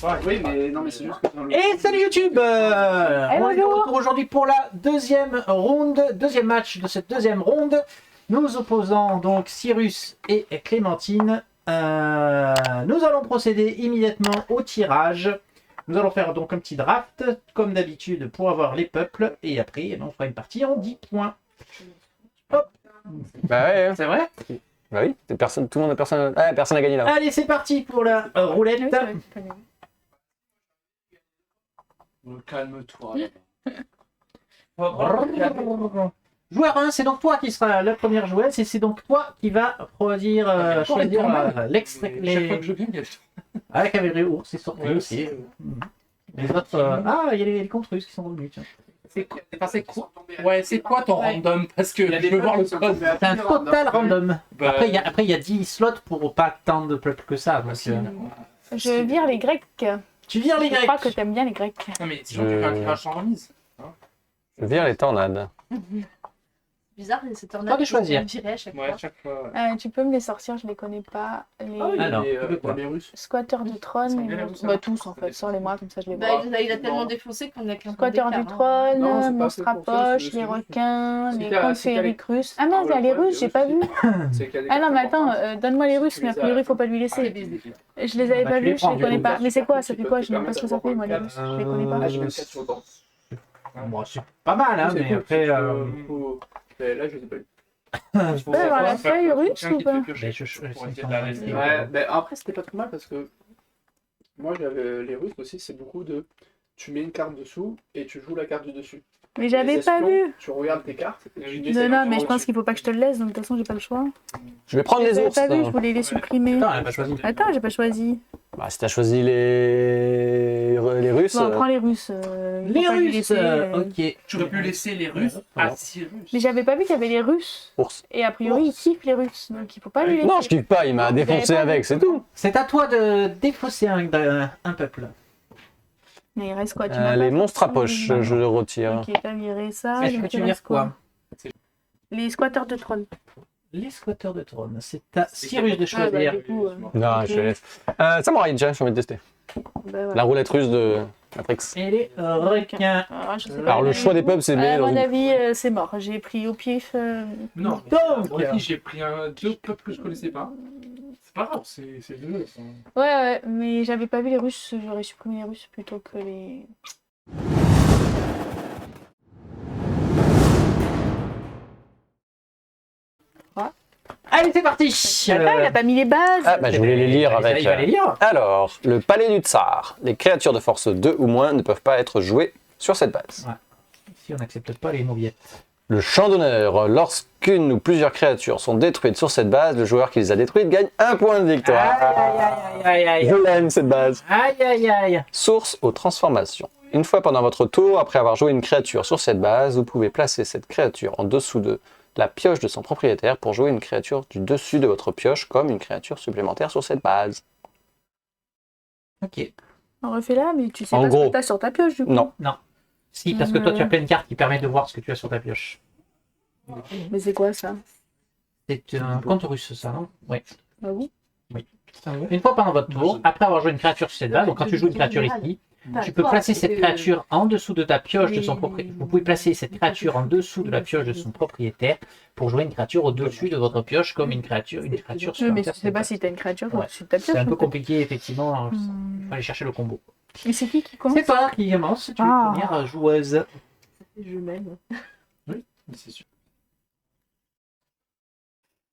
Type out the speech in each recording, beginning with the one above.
Ouais, oui, mais non, mais c'est juste que dans le... Et salut YouTube On est de retour aujourd'hui pour la deuxième match de cette deuxième ronde. Nous opposant donc Cyrus et Clémentine. Nous allons procéder immédiatement au tirage. Nous allons faire donc un petit draft, comme d'habitude, pour avoir les peuples. Et après, on fera une partie en 10 points. Hop. Bah ouais, C'est vrai? bah oui, personne n'a gagné là. Allez, c'est parti pour la roulette. Calme-toi. Joueur 1, c'est donc toi qui sera la première joueuse et c'est donc toi qui vas choisir l'extrait. Chaque fois que je viens, il y a le tour. Ah, la cavalerie ours, c'est sorti Ouais, aussi. Les autres. Ah, il y a les contre russes qui sont revenus. Tiens. C'est quoi, ouais, c'est quoi ton random? Parce que je veux voir le code. C'est un total random. Bah, Après, il y a 10 slots pour pas tant de peuples que ça. Donc, Je vire les Grecs. tu vires les Je Grecs. crois que t'aimes bien les Grecs. non, mais sinon, tu fais un tirage sans remise. Je vire les tornades. Bizarre, c'est Toi de choisir. Virer à chaque Ouais, fois. à chaque fois. Tu peux me les sortir, je les connais pas. Les Alors, les Russes. squatteurs du trône, Sans les les autres. Russes, bah hein. tous en fait, sors-les-moi comme ça je les Bah, vois. il a tellement défoncé qu'on a qu'un Squatteurs du trône, Non, c'est pas monstres fait à pour ça, poche, c'est les juste- requins, c'est les qu'il y a- contes c'est qu'il y a féeriques russes. Ah non, il y a les russes, j'ai pas vu. Ah non, mais attends, donne-moi les russes, mais a priori faut pas lui laisser. Je les avais Bah, pas tu les vus, je prends, les connais du pas. coup. Mais c'est quoi, ça fait quoi? Je sais même pas ce que ça fait, moi les russes, je les connais pas. Ah, j'ai 24 sur le temps. Bon, c'est pas mal, hein, mais après. Là, je les ai pas eu. Je peux avoir la feuille russe ou pas? Ouais, mais après, c'était pas trop mal parce que moi, j'avais les Russes aussi, c'est beaucoup de. Tu mets une carte dessous et tu joues la carte du dessus. Mais j'avais Les pas espions, vu. Tu regardes tes cartes. Et tu Non, décides non, de mais je jouer pense qu'il faut pas que je te le laisse, donc de toute façon j'ai pas le choix. Je vais prendre Je les les avais ours. pas vus, je voulais les supprimer. Attends, elle a pas choisi. Attends, j'ai pas choisi. Bah, si t'as choisi les Russes. Bon, prends les Russes. il faut Les pas lui Russes, laisser, ok. Tu aurais pu laisser les Russes à Cyrus. Mais j'avais pas vu qu'il y avait les Russes. Ours. Et a priori, il kiffe les Russes, donc il faut pas lui laisser. Non, je kiffe pas, il m'a défoncé pas avec, c'est tout. C'est à toi de défausser un peuple. Mais il reste quoi? Tu m'as Les pas monstres à sorti poche, les- je le retire. Ok, t'as viré ça. Est-ce donc que il tu vires reste quoi? Les squatteurs de trône. Les squatteurs de trône. C'est à Cyrus de Ah, bah, choisir. du coup, Non, je te laisse. Samouraï, déjà, j'ai envie de tester. bah, voilà. La roulette russe de Matrix. Et les requins. Ah, je sais pas, Alors, le choix des peuples, c'est À mis dans mon une... avis, c'est mort. J'ai pris au pif. Non, Donc, moi aussi, j'ai pris deux peuples que je connaissais pas. C'est pas grave, c'est deux. Ouais, mais j'avais pas vu les Russes. J'aurais supprimé les Russes plutôt que les. allez, c'est parti. Attends, il a pas mis les bases. Ah, bah, je voulais les lire avec... Il va les lire. Alors, le palais du tsar. Les créatures de force 2 ou moins ne peuvent pas être jouées sur cette base. Si on n'accepte pas les mauviettes. Le champ d'honneur. Lorsqu'une ou plusieurs créatures sont détruites sur cette base, le joueur qui les a détruites gagne un point de victoire. Aïe, aïe, aïe, Je aïe. l'aime, cette base. Aïe, aïe, aïe. Source aux transformations. Une fois pendant votre tour, après avoir joué une créature sur cette base, vous pouvez placer cette créature en dessous de la pioche de son propriétaire pour jouer une créature du dessus de votre pioche comme une créature supplémentaire sur cette base. Ok. On refait là, mais tu sais En pas ce gros. que t'as sur ta pioche du coup. Non. Si, parce que toi, tu as plein de cartes qui permettent de voir ce que tu as sur ta pioche. Mais c'est quoi ça? C'est un compte russe, ça, non? Oui. Ah oui. Une fois pendant votre tour, après avoir joué une créature sur cette base, donc quand tu joues une créature ici, tu peux placer cette créature en dessous de ta pioche de son propriétaire. Vous pouvez placer cette créature en dessous de la pioche de son propriétaire pour jouer une créature au-dessus de votre pioche comme une créature Oui, mais supplémentaire. tu sais pas si t'as une créature Ouais. au-dessus de ta pioche. C'est un peu en fait. compliqué, effectivement. Il Hmm. faut aller chercher le combo. Et c'est qui commence? C'est toi qui commence, tu es Ah. la première joueuse. Je m'aime. C'est sûr.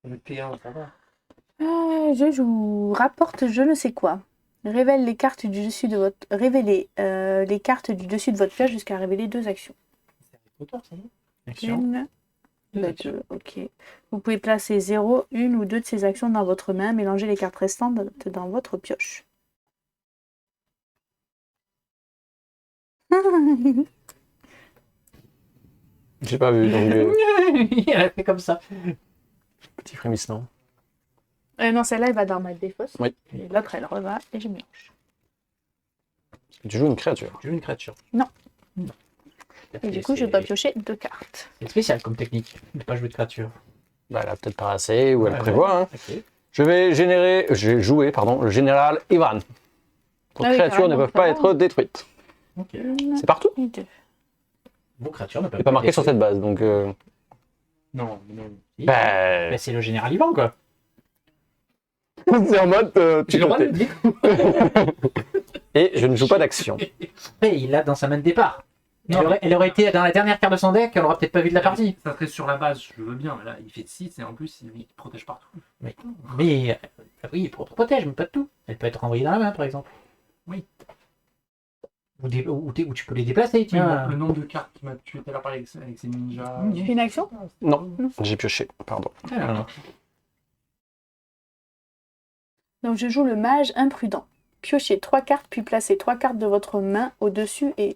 Le P1, ça va. Je joue rapporte je ne sais quoi. Révèle les cartes du dessus de votre. Révélez les cartes du dessus de votre pioche jusqu'à révéler 2 actions. Action. Une, Deux bah, actions. deux, ok. Vous pouvez placer 0, 1 ou 2 de ces actions dans votre main, mélanger les cartes restantes dans votre pioche. J'ai pas vu, donc Elle a fait comme ça. petit frémissement. Non, celle-là, elle va dans ma défausse. Oui. Et l'autre, elle reva et je mélange. Tu joues une créature. Tu joues une créature. Non. Non. Et du coup, je dois piocher 2 cartes. C'est spécial comme technique de ne pas jouer de créature. Bah, elle a peut-être pas assez, ou elle Ouais, prévoit. Hein. Ok. Je vais jouer le général Ivan. Vos Ah oui, créatures ne carrément, peuvent pas ça être détruites. Ok. C'est partout. Vos créatures ne peuvent C'est pas marqué sur être cette base, donc... Non, non. Si. Bah... Bah, c'est le général Ivan, quoi. c'est en mode... tu J'ai le droit de te le tais. dire. Et je ne joue pas d'action. Après, il l'a dans sa main de départ. Non. Elle aurait été dans la dernière carte de son deck, elle aurait peut-être pas vu de la partie. Ça serait sur la base, je le veux bien. Là, il fait de 6 et en plus, il protège partout. Mais oui, pour protège, mais pas de tout. Elle peut être envoyée dans la main, par exemple. Oui. Ou tu peux les déplacer, Oui, tiens. le nombre de cartes qu'il m'a tué tout à l'heure avec ses ninjas. Tu fais une action? Non, j'ai pioché, pardon. Alors, Donc je joue le mage imprudent. Piochez 3 cartes, puis placez 3 cartes de votre main au-dessus et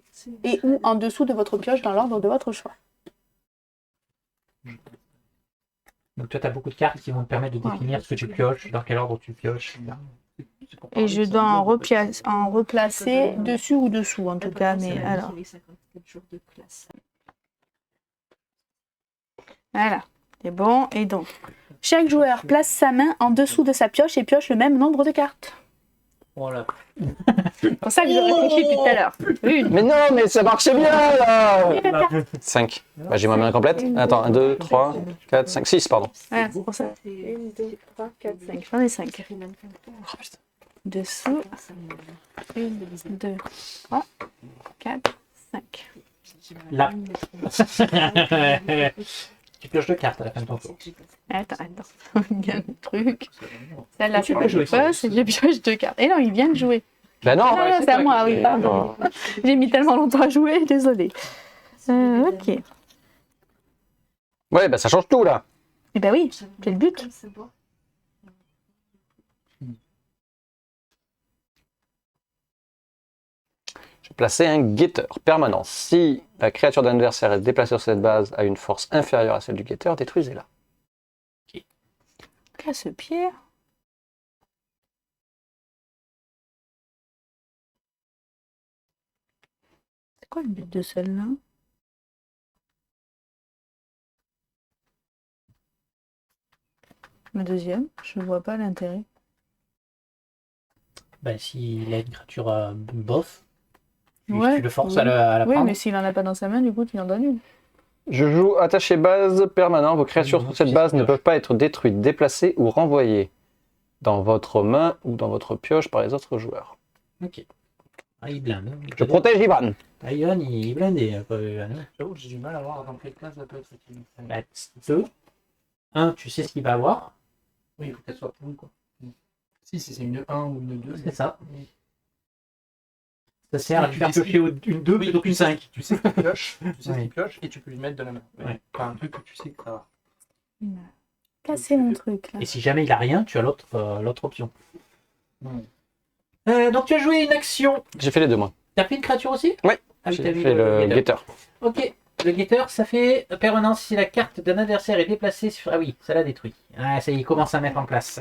ou en dessous de votre pioche dans l'ordre de votre choix. donc toi, tu as beaucoup de cartes qui vont te permettre de définir ce que tu pioches, dans quel ordre tu pioches. Et je dois en replacer dessus ou dessous en tout cas, mais alors. Voilà, c'est bon. Et donc, chaque joueur place sa main en dessous de sa pioche et pioche le même nombre de cartes. Voilà. C'est pour ça que je réfléchis depuis tout à l'heure. Une. Mais non, mais ça marchait bien, là Et 4 cartes. 5. Bah, j'ai ma main complète. Attends, 1, 2, 3, 4, 5, 6, pardon. Voilà, c'est pour ça. 1, 2, 3, 4, 5. J'en ai 5. Dessous. 1, 2, 3, 4, 5. Là. Tu pioches 2 cartes à la fin de ton tour. Attends. Il y a un truc. Celle-là, Tu je peux jouer, pas, c'est je pioche 2 cartes. Et non, il vient de jouer. Bah non, Ah, c'est à moi, oui, pardon. J'ai mis tellement longtemps à jouer, désolé. Ok. Ouais, bah ça change tout, là. Eh ben oui, c'est le but. J'ai placé un guetteur permanent. Si la créature d'un adversaire est déplacée sur cette base à une force inférieure à celle du guetteur, détruisez-la. Casse-pierre. C'est quoi le but de celle-là? Le deuxième, je vois pas l'intérêt. Ben, s'il a une créature bof, Ouais, tu le forces oui. à la Oui, prendre. mais s'il en a pas dans sa main, du coup, tu en donnes une. Je joue attaché base permanent. Vos créatures sur cette base ne peuvent pas être détruites, déplacées ou renvoyées dans votre main ou dans votre pioche par les autres joueurs. Ok. Ah, il blinde. Je protège Ivan. Ah, Ivan, il est blindé. Ivan. J'avoue que j'ai du mal à voir dans quelle classe ça peut être utile. Bah, 2. 1, tu sais ce qu'il va avoir. Oui, il faut qu'elle soit poule, quoi. Si c'est une 1 ou une 2. C'est ça. Ça sert à lui faire piocher une 2 plutôt qu'une 5. Tu sais qu'il pioche, Oui. et tu peux lui mettre de la main. Ouais. Pas un truc que tu sais que ça va. Casser mon truc, là. Et si jamais il a rien, tu as l'autre option. Donc tu as joué une action. J'ai fait les deux, moi. T'as pris une créature aussi? Ouais. Ah oui, J'ai t'as vu fait le guetteur. guetteur. Ok. Le guetteur, ça fait permanence si la carte d'un adversaire est déplacée sur... Ah oui, ça l'a détruit. Ah, ça y est, il commence à mettre en place.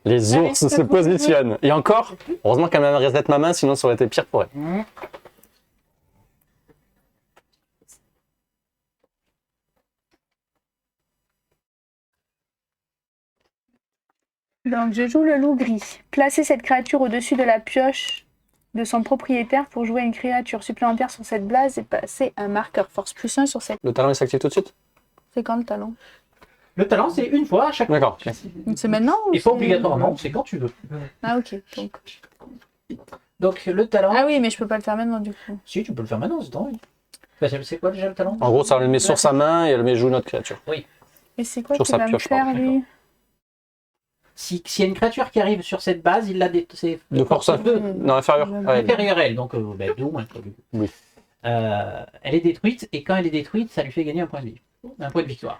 Les Allez, ours c'est se bon. positionnent. Et encore, heureusement qu'elle m'a reset ma main, sinon ça aurait été pire pour elle. Donc, je joue le loup gris. Placez cette créature au-dessus de la pioche de son propriétaire pour jouer une créature supplémentaire sur cette base et passer un marqueur force +1 sur cette. Le talent il s'active tout de suite? C'est quand le talon? Le talent, c'est une fois à chaque fois. D'accord. ok. C'est maintenant ou Et pas c'est- obligatoirement, c'est quand tu veux. Ah, ok. Donc... Donc le talent... Ah oui, mais je peux pas le faire maintenant du coup. Si, tu peux le faire maintenant, c'est envie. Bah, c'est quoi déjà le talent? En gros, ça le met sur sa main et elle met joue notre créature. Et c'est quoi Sur qu'il sa va me pioche, faire pardon, lui? S'il y a une créature qui arrive sur cette base, il l'a c'est De force à deux. Non, inférieur. Ouais. Inférieure à elle, donc 2 ou moins. Quoi, du coup. Oui. Elle est détruite, et quand elle est détruite, ça lui fait gagner un point de vie. Un point de victoire.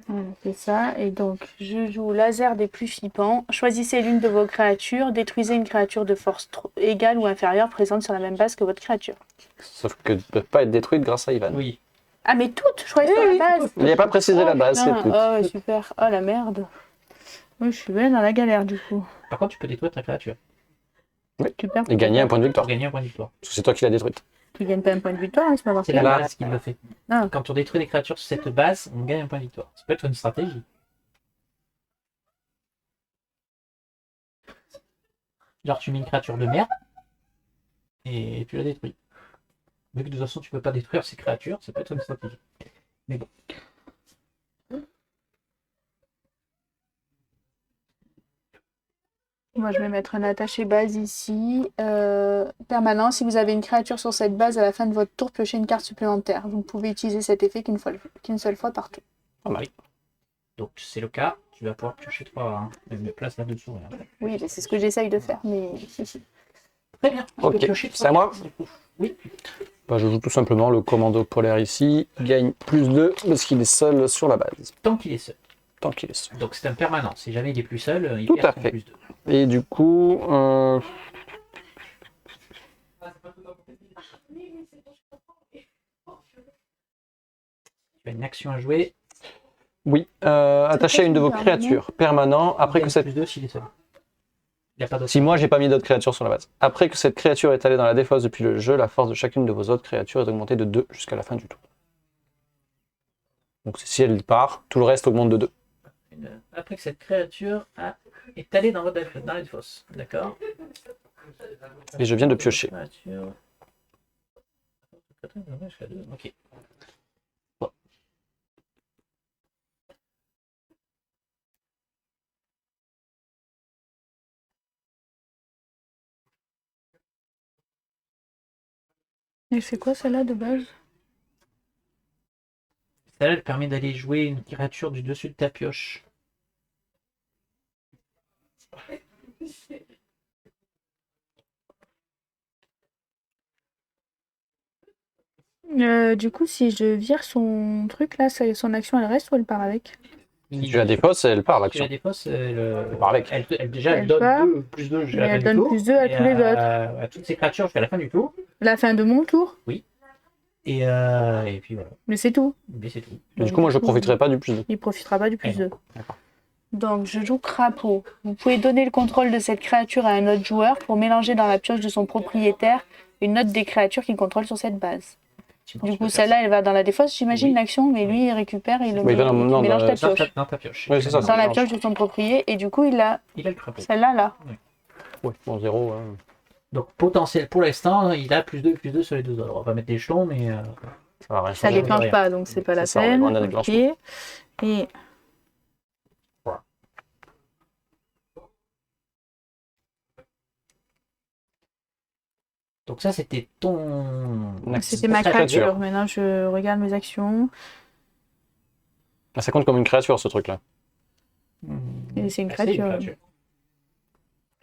Voilà, c'est ça. Et donc, je joue laser des plus flippants. Choisissez l'une de vos créatures. Détruisez une créature de force égale ou inférieure présente sur la même base que votre créature. Sauf que ne peut pas être détruite grâce à Ivan. Oui. Ah, mais toutes! Je croyais que la base! Il n'y a pas précisé la base, c'est putain. tout. Oh, ouais, super. Oh, la merde. Oui, je suis bien dans la galère du coup. Par contre, tu peux détruire ta créature Super. Et gagner un point de victoire. pour gagner un point de victoire. Parce que c'est toi qui l'as détruite. Tu gagnes pas un point de victoire, hein, c'est pas C'est la marqué. base qui le fait. Ah. Quand on détruit des créatures sur cette base, on gagne un point de victoire. Ça peut être une stratégie. Genre, tu mets une créature de merde, et tu la détruis. Vu que de toute façon tu peux pas détruire ces créatures, ça peut être une stratégie. Mais bon. Moi, je vais mettre un attaché base ici. Permanent. Si vous avez une créature sur cette base, à la fin de votre tour, piochez une carte supplémentaire. Vous ne pouvez utiliser cet effet qu'une seule fois par tour. Pas mal. Donc c'est le cas, tu vas pouvoir piocher 3, hein. Même les places là-dessous. Hein. Oui, mais c'est ce que j'essaye de faire. Mais... Très bien. Tu Ok, peux piocher c'est à moi. du coup. Oui. Bah, je joue tout simplement le commando polaire ici. Il gagne +2 parce qu'il est seul sur la base. Tant qu'il est seul. Tant qu'il est seul. Donc c'est un permanent. Si jamais il est plus seul, il Tout perd à son fait. +2. Et du coup, Tu as une action à jouer. oui, attacher à une de vos créatures permanent après Il que gagne cette... +2 s'il est seul. Il n'y a pas d'autre. Si moi j'ai pas mis d'autres créatures sur la base. Après que cette créature est allée dans la défausse depuis le jeu, la force de chacune de vos autres créatures est augmentée de 2 jusqu'à la fin du tour. Donc si elle part, tout le reste augmente de 2. Après que cette créature est allée dans la fosse. D'accord. Et je viens de piocher. Créature. Ok. Elle fait quoi celle-là de base? Celle-là, elle permet d'aller jouer une créature du dessus de ta pioche. Du coup, si je vire son truc là, son action elle reste ou elle part avec? Si tu la défausses, elle part Tu la l'action. défausses, part avec. déjà, elle Elle donne part. +2 jusqu'à Et la fin elle du donne tour. +2 à Et tous les autres. à toutes ces créatures jusqu'à la fin du tour. La fin de mon tour? Et puis voilà. Mais c'est tout. Mais c'est tout. Et du coup, moi je profiterai pas du +2. Il profitera pas du Eh non. +2. D'accord. Donc, je joue crapaud. Vous pouvez donner le contrôle de cette créature à un autre joueur pour mélanger dans la pioche de son propriétaire une note des créatures qu'il contrôle sur cette base. Du coup, celle-là, elle va dans la défausse, j'imagine, Oui. l'action, mais lui, il récupère et il le Oui, met, non, non, il mélange dans ta la- pioche. Dans ta pioche. Oui, c'est ça. Dans la mélange. pioche de son propriétaire, et du coup, il a Il a le crapaud. celle-là, là. Ouais, bon, 0. Donc potentiel pour l'instant, il a +2 sur les deux autres. On va mettre des jetons, mais Ça va rien Ça changer. déclenche rien. pas, donc c'est pas la C'est ça, on est peine. loin d'un Ok. déclenchement. Et donc ça c'était ton. c'était ma créature. Maintenant, je regarde mes actions. Ah, ça compte comme une créature ce truc-là. Et c'est une Ah, c'est créature.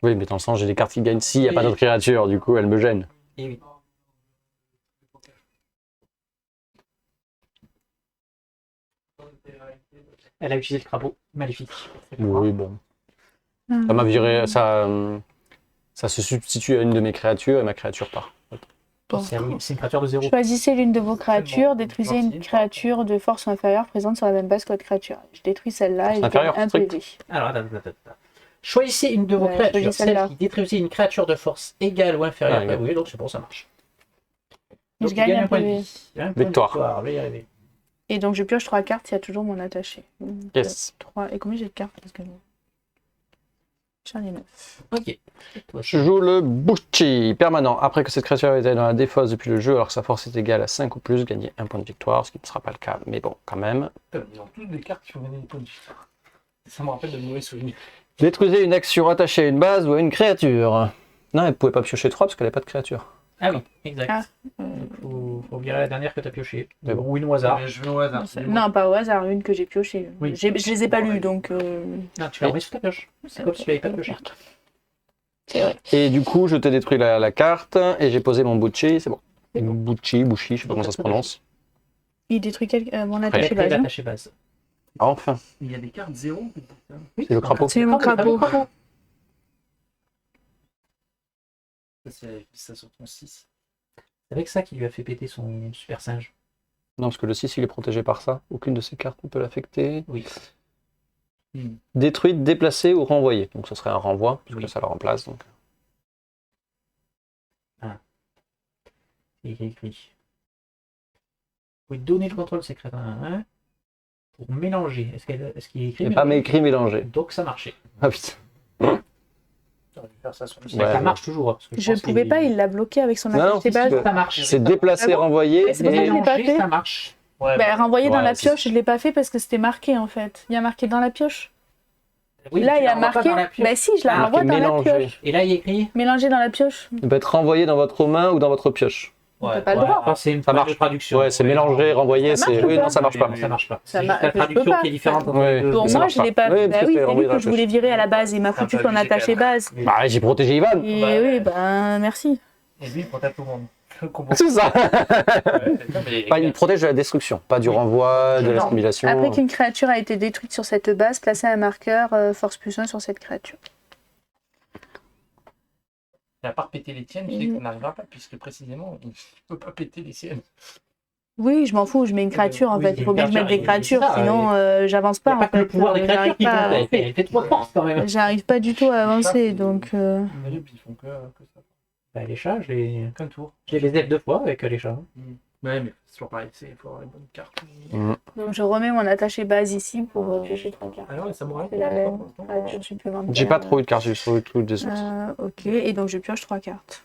Oui, mais dans le sens, j'ai des cartes qui gagnent s'il n'y a pas d'autres créatures, du coup, elle me gêne. Et oui. Elle a utilisé le crapaud. Magnifique. Oui, bon. Ça m'a viré, ça se substitue à une de mes créatures et ma créature part. Bon. C'est une créature de 0. Choisissez l'une de vos créatures, Bon, détruisez gentil. une créature de force inférieure présente sur la même base que votre créature. Je détruis celle-là et je gagne Inférieure, un strict. PV. Alors, attends. Choisissez une de vos Ouais, créatures, choisis celle celle-là. qui détruisait une créature de force égale ou inférieure. Ah, égale. Oui, donc c'est bon, ça marche. Et Donc, je il gagne gagne un point de PV. vie. Un point de Victoire. Je vais y arriver. Et donc je pioche 3 cartes, il y a toujours mon attaché. Yes. 3. Et combien j'ai de cartes? Parce que j'en ai 9. Ok. Je joue le Bushi permanent. Après que cette créature ait été dans la défausse depuis le jeu, alors que sa force est égale à 5 ou plus, gagner un point de victoire, ce qui ne sera pas le cas, mais bon, quand même. Ils ont tous des cartes qui font gagner des points de vie. Ça me rappelle de mauvais souvenirs. Détruisez une action attachée à une base ou à une créature. Non, elle ne pouvait pas piocher 3 parce qu'elle n'avait pas de créature. Ah oui, exact. Ah. Faut virer la dernière que tu as piochée. Mais bon. Ou une au hasard. Mais je vais au hasard. Non, pas au hasard, une que j'ai piochée. Oui. Je les ai pas lues, donc... Non, tu l'as remis sur ta pioche. C'est comme si tu l'avais pas pioché. C'est vrai. Et du coup, je t'ai détruit la carte et j'ai posé mon Bushi, c'est bon. Bushi, je sais pas comment ça se prononce. Il détruit mon Il a attaché pris base. hein. l'attaché base. Enfin, Il y a des cartes 0. c'est le crapaud. C'est mon crapaud. Ça sur ton 6. C'est avec ça qu'il lui a fait péter son super singe. Non, parce que le 6, il est protégé par ça. Aucune de ces cartes ne peut l'affecter. Oui. Détruite, déplacée ou renvoyée. Donc ce serait un renvoi, puisque Oui. ça le remplace. Donc. Il est écrit. Vous pouvez donner le contrôle secret à un pour mélanger. Est-ce qu'il est écrit Il n'y a pas mélanger écrit mélangé. Donc ça marchait. Ah putain. T'aurais dû faire ça sur le Ouais, ça ouais. marche toujours. Parce que Je pense pouvais qu'il- pas, il l'a bloqué avec son Non, non, attaché si, base. si, Ça marche. C'est déplacer, Ah bon renvoyer. Mais c'est pour ça que je l'ai pas Mélanger, fait. ça marche. Ouais, Bah, renvoyer dans Ouais, la c'est- pioche, je l'ai pas fait parce que c'était marqué en fait. Il y a marqué dans la pioche. Oui, Là, tu il y la a renvoies pas marqué. dans la pioche. Bah si, je la Ah, renvoie dans la mélangé. pioche. Et là, il y a écrit. Mélanger dans la pioche. Il peut être renvoyé dans votre main ou dans votre pioche. T'as pas le droit. Enfin, c'est une Ça page marche. de traduction. Ouais, c'est mélanger, renvoyer, Ça c'est. marche ou Oui, pas non, ça marche pas. Ça marche pas. Ça C'est marche- juste la je peux traduction pas. qui est différente entre Ouais. les deux. Pour Mais ça moi, marche je l'ai pas pas. Oui, fait. parce Bah que oui, c'est c'est renvoyé lui dans la que je voulais virer à la base. Il m'a C'est un foutu peu son abusé, attaché quand même. base. Bah, j'ai protégé Ivan. Et Ouais. oui, ben merci. Et lui, il protège tout le monde. Le combo. C'est ça. Non, mais Enfin, il protège de la destruction, pas du renvoi, de Non. l'assimilation. Après qu'une créature a été détruite sur cette base, placez un marqueur force plus 1 sur cette créature. à part péter les tiennes, je sais que ça n'arrivera pas, puisque précisément, on ne peut pas péter les siennes. Oui, je m'en fous, je mets une créature en Oui, fait. Il faut bien que je mette des créatures, c'est ça, sinon j'avance Il pas. n'y a pas en que le fait. pouvoir des créatures J'arrive qui compte. pas à- Elle fait trop de force quand même. J'arrive pas du tout à avancer, donc. Imagine, puis ils font que ça. Bah, les chats, je Qu'un tour. les ai 2 fois avec les chats. Ouais, mais c'est toujours pareil, il faut avoir les bonnes cartes. Donc je remets mon attaché base ici pour piocher 3 cartes. Alors, les samouraïs, C'est la même pour l'instant, créature supplémentaire. J'ai pas trop eu de cartes, j'ai surtout tout des autres. Ok, et donc je pioche 3 cartes.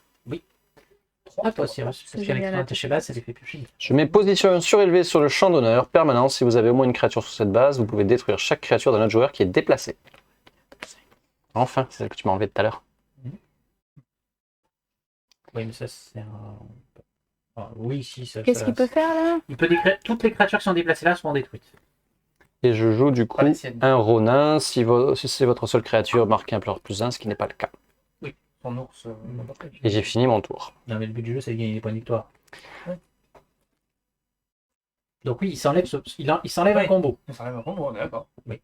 Ah, toi, Cyrus, parce qu'avec génial, ton attaché base, ça les fait piocher. Je mets position surélevée sur le champ d'honneur permanent. Si vous avez au moins une créature sur cette base, vous pouvez détruire chaque créature d'un autre joueur qui est déplacée. Enfin, c'est celle que tu m'as enlevée tout à l'heure. Oui, mais ça, c'est un. Ah, oui, si, ça. Qu'est-ce qu'il peut faire là? Il peut toutes les créatures qui sont déplacées là seront détruites. Et je joue du coup Pas les siennes. un Ronin si c'est votre seule créature marquée un +1, ce qui n'est pas le cas. Son ours. Et j'ai fini mon tour. Non, mais le but du jeu, c'est de gagner des points de victoire. Ouais. Donc, oui, il s'enlève il s'enlève un Ouais. combo. Ça arrive à prendre, on est d'accord. Parce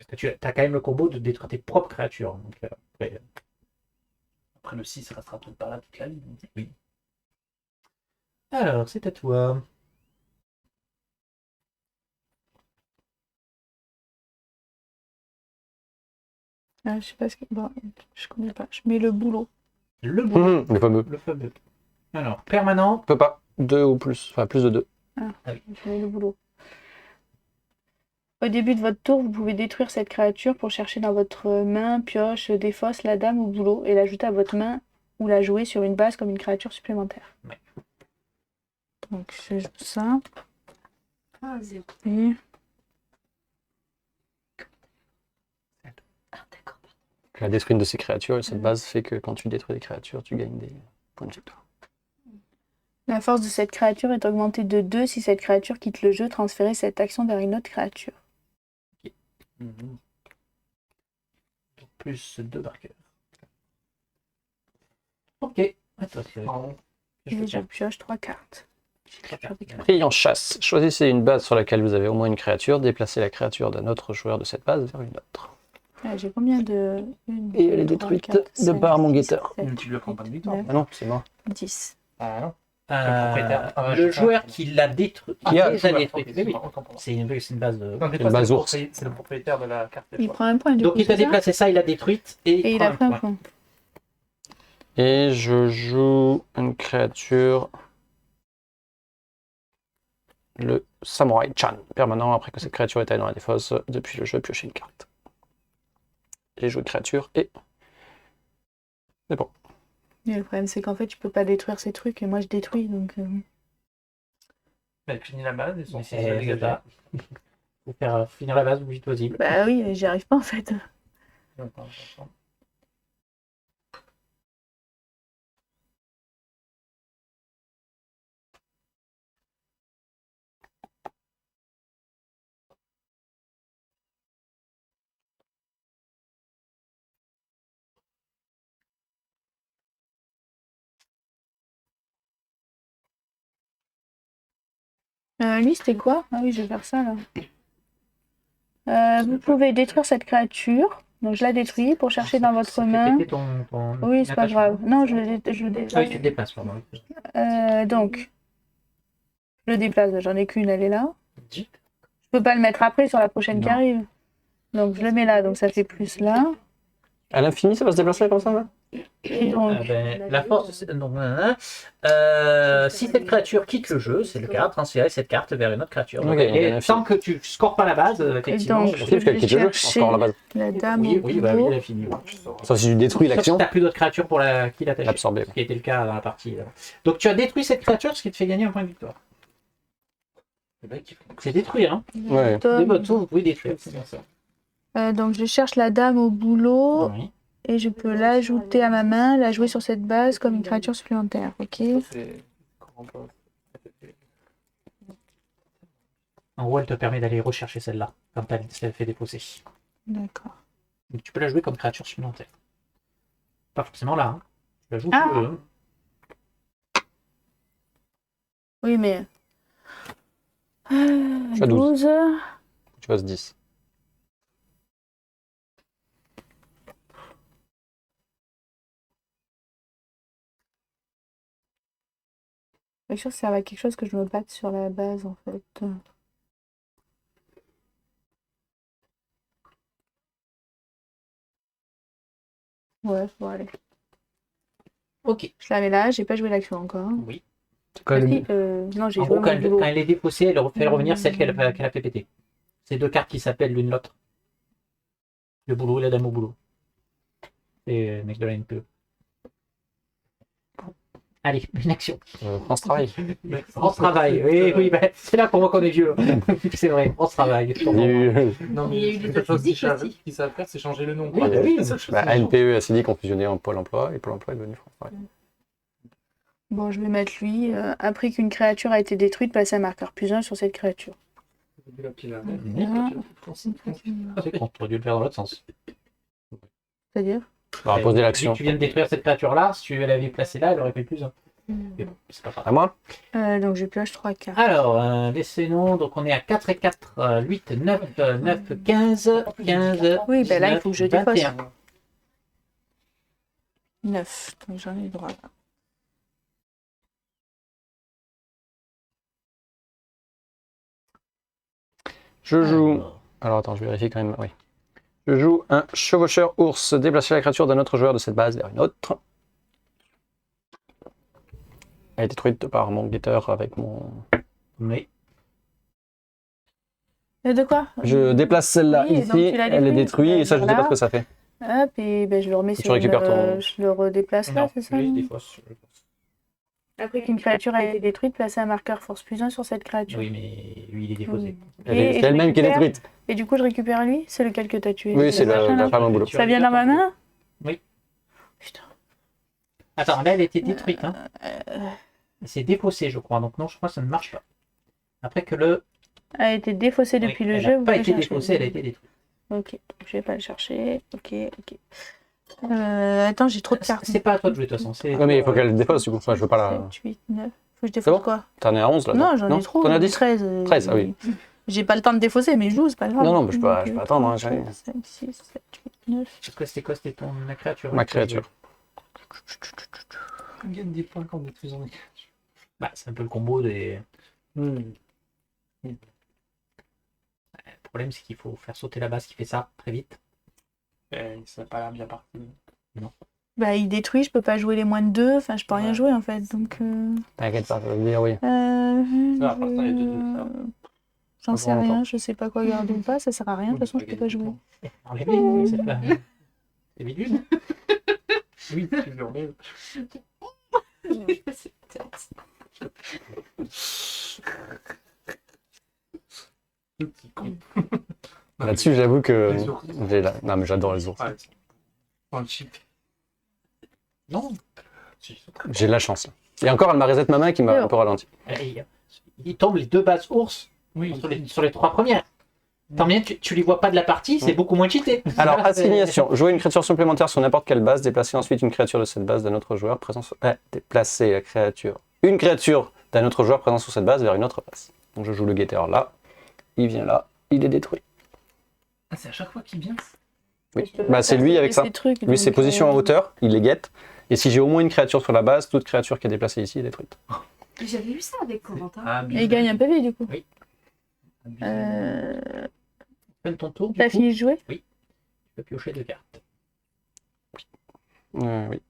que tu as quand même le combo de détruire tes propres créatures. Donc, après, Après, le 6 restera peut-être pas là toute la vie. alors, c'est à toi. Ah, je sais pas ce que. Bon, je connais pas. Je mets le boulot. Le bout, Le fameux. le fameux. Alors, permanent. On peut pas. 2 ou plus. Enfin, plus de 2. Je mets le boulot. Au début de votre tour, vous pouvez détruire cette créature pour chercher dans votre main, pioche, défausse, la dame ou boulot et l'ajouter à votre main ou la jouer sur une base comme une créature supplémentaire. Ouais. Donc je joue ça. Ah, zéro. Et... Ah, d'accord. La détruire une de ces créatures, et cette base fait que quand tu détruis des créatures, tu gagnes des points de victoire. La force de cette créature est augmentée de 2 si cette créature quitte le jeu, transférez cette action vers une autre créature. Donc, plus 2 marqueurs. Ok. Attends, Et je pioche 3 cartes. Pris en chasse. Choisissez une base sur laquelle vous avez au moins une créature. Déplacez la créature d'un autre joueur de cette base vers une autre. Ah, j'ai combien de... Et elle est détruite de par mon guetteur. Tu lui prends pas de victoire. Ah non, c'est moi. 10. Ah non. Le propriétaire. Ah, ouais, le je sais joueur pas. qui l'a détruit. Qui a- déjà Ouais, détruit. ok, Oui, oui. autant pour moi. C'est une base de. Non, des Une fois, base c'est le ours. c'est le propriétaire de la carte. Il prend un point du Donc coup, il t'a c'est ça déplacé ça, il l'a détruite et, Et il prend a pris un point. point. Et je joue une créature. Le Samurai Chan. Permanent après que cette créature est allée dans la défausse. Depuis le jeu, piocher une carte. J'ai joué une créature et. C'est bon. Mais le problème c'est qu'en fait tu peux pas détruire ces trucs et moi je détruis donc... Elle finit la base et son Mais fils c'est va dégager. ça. Faut faire finir la base le plus vite possible. Bah oui, mais j'y arrive pas en fait. Attends. Lui c'était quoi? Ah oui je vais faire ça là. Vous pouvez détruire cette créature. Donc je la détruis pour chercher dans votre Ça fait main. péter ton Oui c'est pas attachement. grave. Non je le Ah oui, tu déplace. te déplaces, pardon. Donc je le déplace, j'en ai qu'une, elle est là. Zut. Je peux pas le mettre après sur la prochaine qui Non. arrive. Donc je le mets là, donc ça fait plus là. À l'infini, ça va se déplacer comme ça là Et donc, La force, donc, si cette créature quitte le jeu, c'est le cas, transférer cette carte vers une autre créature. Donc, Ok, et on a tant que tu scores pas la base, effectivement. donc, Parce qu'elle quitte le jeu, chercher encore la base. la dame Oui, au oui, bah oui, boulot. elle a fini. Sauf si tu détruis Sauf si l'action, t'as plus d'autres créatures pour qui l'attacher. l'absorber. Ce qui a été le cas dans la partie. Donc tu as détruit cette créature, ce qui te fait gagner un point de victoire. C'est détruire, hein. Ouais. Dès votre tour, vous pouvez détruire. C'est bien ça. Donc je cherche la dame au boulot Oui. et je peux l'ajouter à ma main, la jouer sur cette base comme une créature supplémentaire. Ok. En gros, elle te permet d'aller rechercher celle-là, quand elle s'est fait défausser. D'accord. Donc tu peux la jouer comme créature supplémentaire. Pas forcément là, hein. Tu la joues Ah. où tu veux, hein. Oui, mais. Je suis à 12. Tu passes 10. Je suis sûre que ça va quelque chose que je me batte sur la base en fait. Ouais, bon allez. Ok. Je la mets là, j'ai pas joué l'action encore. Oui. Quoi, Si, non, j'ai En joué gros, quand mon boulot. elle est défaussée, elle fait revenir celle qu'elle a fait péter. C'est deux cartes qui s'appellent l'une l'autre. Le boulot et la dame au boulot. C'est mec de la NPE. Allez, une action. France travail. On se travaille. Oui, oui, bah, c'est là qu'on voit qu'on est vieux. C'est vrai, on se travaille. Non, Il y a eu mais des quelque chose physiques aussi. qu'ils savent faire, c'est changer le nom. Oui, quoi. bah oui. La seule chose, Bah, c'est changer. ANPE, Acidic ont fusionné en Pôle emploi et Pôle emploi est devenu France travail. Bon, je vais mettre lui. Après qu'une créature a été détruite, passer un marqueur +1 sur cette créature. La pile à C'est con, tu aurais dû le faire dans l'autre sens. C'est-à-dire On va poser l'action. Tu viens de détruire cette créature-là, si tu l'avais placée là, elle aurait fait plus. Mais bon, c'est pas grave. À moi? Donc je pioche 3 cartes. Alors, laissez-nous, donc on est à 4 et 4, 8, 9, 9, 15, 15. Oui, ben là, il faut que je défausse. 21. 9, donc j'en ai droit. Je joue. Alors attends, je vérifie quand même. Oui. Je joue un chevaucheur ours. Déplacer la créature d'un autre joueur de cette base vers une autre. Elle est détruite par mon guetteur avec mon. Oui. De quoi Je déplace celle-là Oui, et donc ici. tu l'as Elle est détruite, détruite et ça, je sais pas voilà. ce que ça fait. Hop, et ben, je le remets Tu sur récupères ton- Je le redéplace là, Non, c'est ça oui, non des fois. Après qu'une créature a été détruite, placez un marqueur force +1 sur cette créature. Oui, mais lui, il est déposé. C'est Et je elle-même qui est récupère- détruite. Et du coup, je récupère lui. C'est lequel que t'as tué Oui, c'est machin, la là femme au boulot. Ça vient dans ma main Oui. Putain. Attends, là, elle a été détruite. Hein. C'est défaussé, je crois. Donc non, je crois que ça ne marche pas. Après que le... A été défaussée depuis Oui, le elle jeu. n'a vous pas pouvez été chercher. défaussée, elle a été détruite. Ok, donc je vais pas le chercher. Ok. Attends, j'ai trop de cartes. C'est pas à toi de jouer, de toute façon. C'est- Ouais, mais il faut qu'elle défausse du coup. Enfin, je veux pas la. 7, 8, 9. Faut que je C'est défausse bon quoi T'en es à 11 là? Non, j'en ai trop. T'en as 10? 13. 13, ah oui. J'ai pas le temps de défausser, mais je joue, c'est pas grave. Non, non, mais je peux attendre, hein, j'arrive. 5, 6, 7, 8, 9. C'était quoi? C'était ton ma créature? Ma créature. On gagne des points quand on détruit en créature. Bah, c'est un peu le combo des... Le problème, c'est qu'il faut faire sauter la base qui fait ça très vite. Ça n'a pas l'air bien parti. Bah, il détruit, je peux pas jouer les moins de 2. Enfin, je peux rien Ouais. jouer en fait. Donc. T'inquiète pas, ça va venir, oui. Ça, à part ça, il y a deux, ça. J'en sais Avant rien, longtemps. je sais pas quoi garder ou pas, ça sert à rien, de toute façon je peux pas jouer. Enlève-les, c'est pas... C'est bidule. Oui, tu le remets. Le petit con. Là-dessus, j'avoue que. Les ours. Non, mais j'adore les ours. Ouais, c'est un chip. Non. J'ai de la chance. Là. Et encore, elle m'a reset ma main qui m'a un peu ralenti. Il tombe les deux bases ours Oui. sur les trois premières. Tant bien, tu les vois pas de la partie, c'est beaucoup moins cheaté. Alors, Là, c'est- assignation. Jouer une créature supplémentaire sur n'importe quelle base, déplacer ensuite une créature de cette base d'un autre joueur présent sur... déplacer la créature. Une créature d'un autre joueur présent sur cette base vers une autre base. Donc je joue le guetteur là. Il vient là. Il est détruit. Ah, c'est à chaque fois qu'il vient. Oui. Bah, c'est lui avec ça. Lui, c'est position en hauteur. Il les guette. Et si j'ai au moins une créature sur la base, toute créature qui est déplacée ici est détruite. J'avais vu ça avec Corentin. Ah, Et il gagne un PV du coup. Oui. Euh... Fais ton tour, du T'as coup. fini de jouer Tu peux piocher deux cartes. Oui.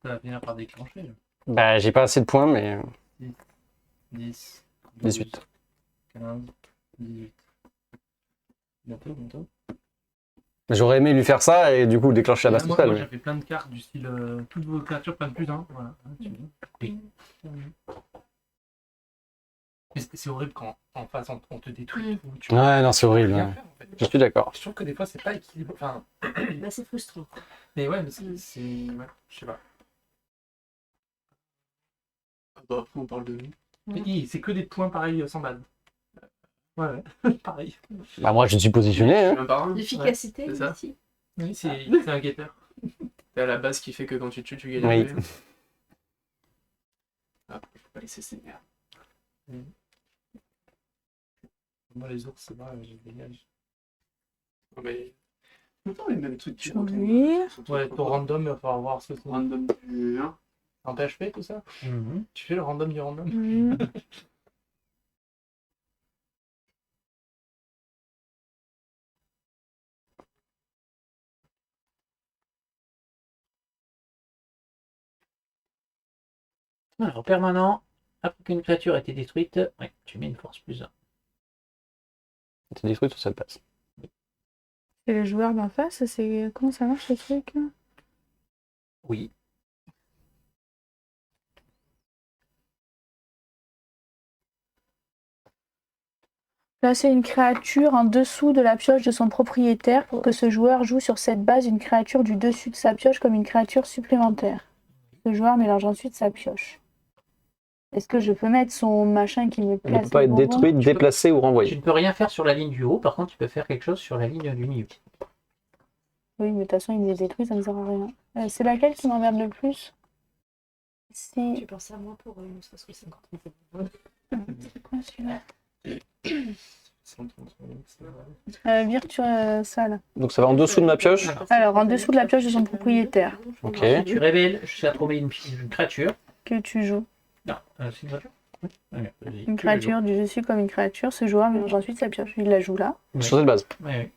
Ça va finir par déclencher. Là. Bah, j'ai pas assez de points, mais 10, 18. 15, 18. Bientôt. J'aurais aimé lui faire ça et du coup déclencher la base Moi, totale. moi j'avais plein de cartes du style toutes vos créatures prennent plus 1. Voilà. Oui. Mais c'est horrible quand en face on te détruit. Tout, tu Ouais, non, c'est peux horrible. rien Ouais. faire, en fait. Je suis d'accord. Je trouve que des fois c'est pas équilibré. Enfin, Bah, c'est frustrant. mais ouais, mais c'est. Ouais, je sais pas. Ah bah, après, on parle de nous. Mais c'est que des points pareils sans base. Ouais, pareil. Bah, moi, je suis positionné. Je suis Hein. un par un. L'efficacité, c'est ça. ici. Oui, c'est un guetteur. T'as la base qui fait que quand tu tues, tu gagnes Oui. un PV. Ah, faut pas laisser ces merdes. Moi, les ours, c'est vrai, je dégage. Non, mais. Tout le temps les mêmes trucs qui Sur retournent. lui. Ils sont tous Ouais, trop ton forts. random, il va falloir voir ce que c'est. Random du 1. En PHP, tout ça Mhm. Tu fais le random du random Alors, permanent, après qu'une créature a été détruite, ouais, tu mets une force plus 1. T'es détruit sur cette base. C'est le joueur d'en face, c'est comment ça marche ce truc là? Oui. Placer une créature en dessous de la pioche de son propriétaire pour que ce joueur joue sur cette base une créature du dessus de sa pioche comme une créature supplémentaire. Ce joueur mélange ensuite sa pioche. Est-ce que je peux mettre son machin qui me Elle ne place peut pas au être bon détruite, moment? déplacée ou Tu renvoyée. ne peux rien faire sur la ligne du haut, par contre, tu peux faire quelque chose sur la ligne du milieu. Oui, mais de toute façon, il me les détruit, ça ne sert à rien. C'est laquelle qui m'emmerde le plus? Si. Tu pensais à moi pour ne serait-ce que 50 C'est quoi celui-là? 130 minutes. Virtua Salle. Donc ça va en dessous de ma pioche. Alors, en dessous de la pioche de son propriétaire Ok. Si tu révèles jusqu'à trouver une créature. que tu joues. Non, c'est une créature. Oui. Allez, vas-y, Une tu la joues. créature du dessus comme une créature. Ce joueur mélange ensuite sa pioche. Il la joue là. Ouais. Sur cette base. Ouais,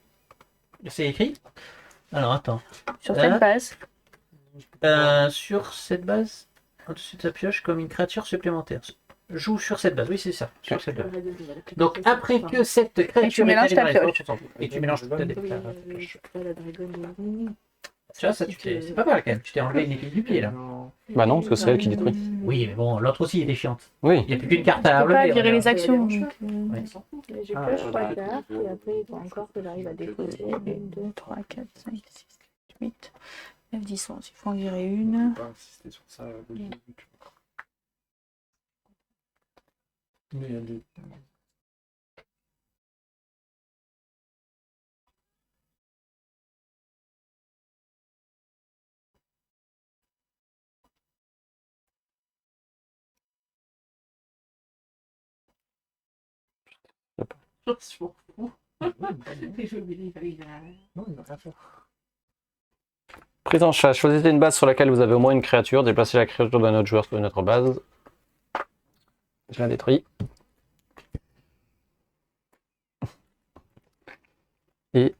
ouais. C'est écrit. Alors, attends. Sur Hein? cette base. Sur cette base, au-dessus de sa pioche, comme une créature supplémentaire. Joue sur cette base, oui, c'est ça. Sur cette base. Donc, après que cette créature mélanges est ta allée dans la pioche. pioche, et tu mélanges toutes tes pioches. La dragonne. Tu vois, ça, c'est pas mal quand même. Tu t'es enlevé une épine du pied là. Bah non, parce que c'est elle qui détruit. Oui, mais bon, l'autre aussi était chiante. Oui. Il n'y a plus qu'une carte Tu à peux pas enlever. virer les regarde. actions. Ouais. donc, Ouais. J'ai Ah, pioche ouais. 3 cartes et après il faut encore que j'arrive à défausser. 1, 2, 3, 4, 5, 6, 7, 8, 9, 10, 11. Il faut en virer une. Je peux pas insister sur ça. Mais il y a des. J'ai oublié, il a... Non, il va rien faire. Prise en charge. Choisissez une base sur laquelle vous avez au moins une créature. Déplacez la créature d'un autre joueur sur une autre base. Je la détruis. Et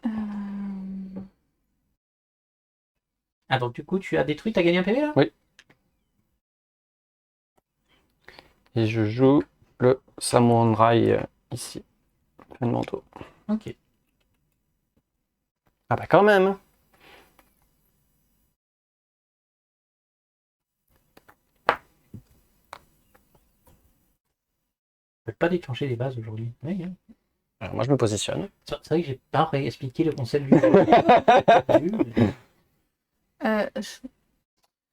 Ah, donc du coup, tu as détruit, t'as gagné un PV là? Et je joue le Samurai ici. Fin de manteau. Ok. Ah bah quand même. Je ne peux pas déclencher les bases aujourd'hui. Oui, hein. Alors moi je me positionne. C'est vrai que j'ai pas réexpliqué le concept du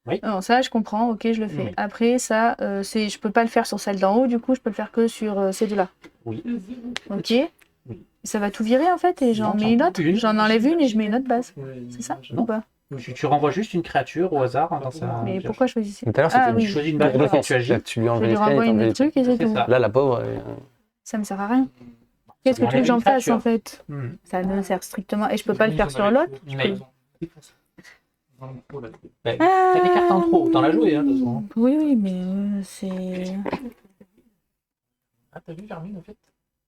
Oui. Non, ça, je comprends. Ok, je le fais. Oui. Après, ça, je peux pas le faire sur celle d'en haut. Du coup, je peux le faire que sur ces deux-là. Oui. Ok. Ça va tout virer en fait et j'en Non, mets une t'en autre. prends une. J'en enlève une et je mets une autre base. Ouais, C'est ça Non. ou pas? Tu renvoies juste une créature au hasard dans sa. Mais pioche. pourquoi choisir Tout à l'heure Ah c'était oui. Tu choisis une base dans le dans laquelle sens. tu agis. Tu lui Je enlèves lui les renvoie scènes, une autre truc et c'est C'est tout. ça. Là la pauvre. Ça me sert à rien. Qu'est-ce que tu veux que j'en fasse en fait? Hmm. Ça ne sert strictement. Et je peux pas le faire sur l'autre? Mais- Ouais. T'as des cartes en trop, t'en as joué, hein, de toute façon. Oui, oui, mais c'est. Ah, t'as vu Vermine en fait?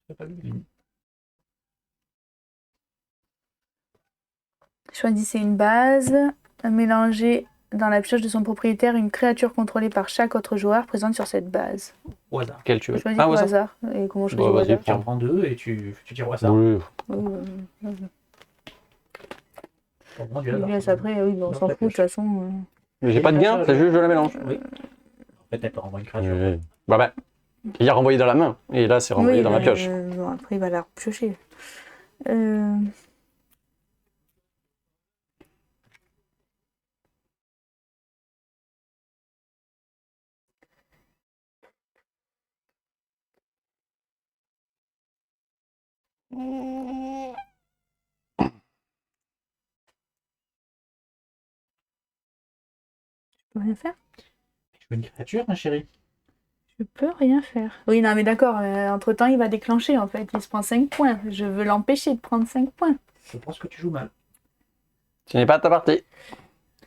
T'as pas vu Vermine? Choisissez une base. mélanger dans la pioche de son propriétaire une créature contrôlée par chaque autre joueur présente sur cette base. Au hasard. Quel tu Je veux? choisis Ah, au au hasard. hasard. Et comment je Bon, choisis au vas-y, hasard Tu en prends 2 et tu tires au hasard. Oui. Pour moi, du Je hasard. laisse après, oui, on s'en fout de toute façon. Mais j'ai pas de gain, c'est juste je la mélange. Oui. Peut-être renvoie une créature. Bah, il a renvoyé dans la main. Et là, c'est renvoyé Oui, dans la pioche. bon, après, il va la repiocher. Je peux rien faire. Je veux une créature, ma chérie. Je peux rien faire. Oui, non, mais d'accord. Entre-temps, il va déclencher, en fait. Il se prend 5 points. Je veux l'empêcher de prendre 5 points. Je pense que tu joues mal. Ce n'est pas ta partie.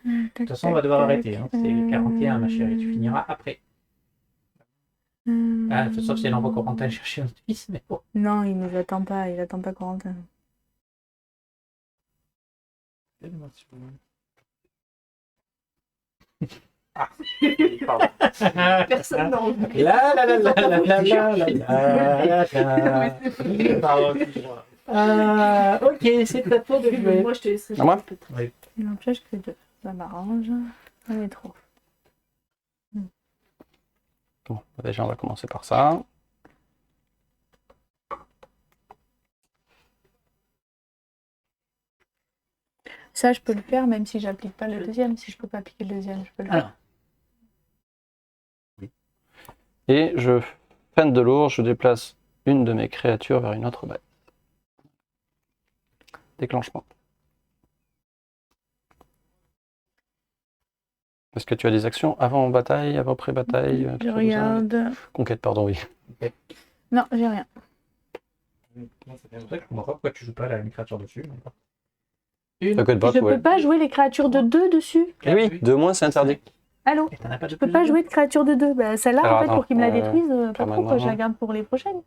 De toute façon, on va devoir arrêter. Hein. C'est 41, ma chérie. Tu finiras après. Ah, sauf si elle envoie Corentin chercher un fils, mais bon. Non, il nous attend pas. Il attend pas Corentin. Personne n'a envie. La la la la la la la la la. Pardon, Ok, c'est à toi de jouer. moi je te laisse. À moi Il en pioche que 2. Ça m'arrange. Ça est trop. Bon, déjà, on va commencer par ça. Ça, je peux le faire même si j'applique pas le deuxième. Si je peux pas appliquer le deuxième, je peux le faire. Alors, Et je fin de lourd, je déplace une de mes créatures vers une autre base. Déclenchement. Est-ce que tu as des actions avant bataille, avant pré-bataille Je regarde. Conquête, pardon, oui. Non, j'ai rien. c'est pour ça que je comprends pas pourquoi tu joues pas une créature dessus. Conquête bot, Je ouais. peux pas jouer les créatures de 2 dessus. Eh oui, 2 moins, c'est interdit. Allô? Et t'en as pas de Je peux pas jouer de créature de 2. Bah, celle-là, Alors, en fait, attends, pour qu'il me la détruise, pas trop, maintenant. quoi. Je la garde pour les prochaines.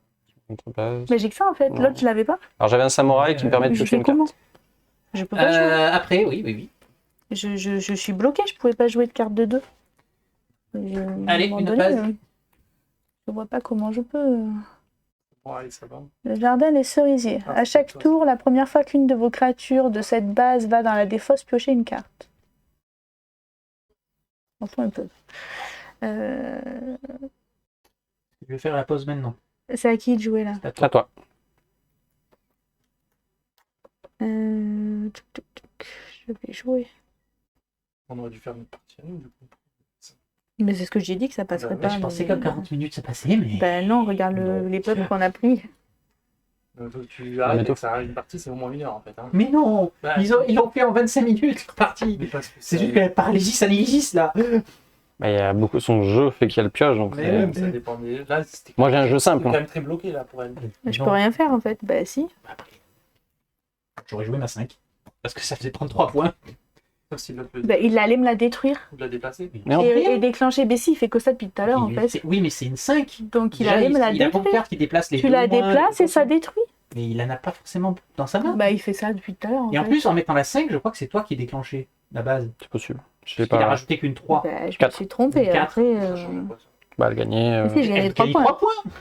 Autre base. Mais j'ai que ça, en fait. Non. L'autre, je l'avais pas. Alors j'avais un samouraï qui me permet de Je piocher fais une carte. comment? Je peux pas jouer. Après, oui. Je suis bloquée, je pouvais pas jouer de carte de 2. Allez, une autre base. Je vois pas comment je peux. Bon, allez, ça va. Le jardin des cerisiers. Ah, À chaque c'est tour, la première fois qu'une de vos créatures de cette base va dans la défausse, piochez une carte. On fout un peu. Je vais faire la pause maintenant. C'est à qui de jouer là? C'est à toi. À toi. Je vais jouer. On aurait dû faire une partie à nous, du coup. Mais c'est ce que j'ai dit que ça passerait Bah, pas. Je pensais mais- que 40 minutes ça passait, mais. Ben non, regarde les peuples qu'on a pris. Donc, faut que tu arrêtes, Bientôt. et que ça arrive une partie, c'est au moins 1 heure en fait. Hein. Mais non, Bah, ils l'ont fait en 25 minutes, leur partie. mais parce que C'est juste que la paralysie, ça n'existe là. Bah, il y a beaucoup, son jeu fait qu'il y a le pioche, donc Mais c'est- même, ça dépend des. Là, c'était Moi j'ai un jeu simple. quand hein. même très bloqué là pour elle. Je peux rien faire en fait. Bah si. J'aurais joué ma 5. Parce que ça faisait 33 points. Sauf s'il Bah, il allait me la détruire l'a déplacé. Mais en- et déclencher. Mais si, il fait que ça depuis tout à l'heure en fait. Oui, mais c'est une 5. Donc il Déjà, allait me la il a beaucoup de détruire. cartes qui déplacent les Tu deux la moins, déplaces les et ça autres. détruit. Mais il en a pas forcément dans sa main. Bah il fait ça depuis tout à l'heure. Et en fait. plus, en mettant la 5, je crois que c'est toi qui ai déclenché la base. C'est possible. Je sais Il a pas. rajouté qu'une 3. Bah, je me Quatre. suis trompée. Quatre. Après, Bah, le gagner. si, j'ai gagné 3 points. 3 points.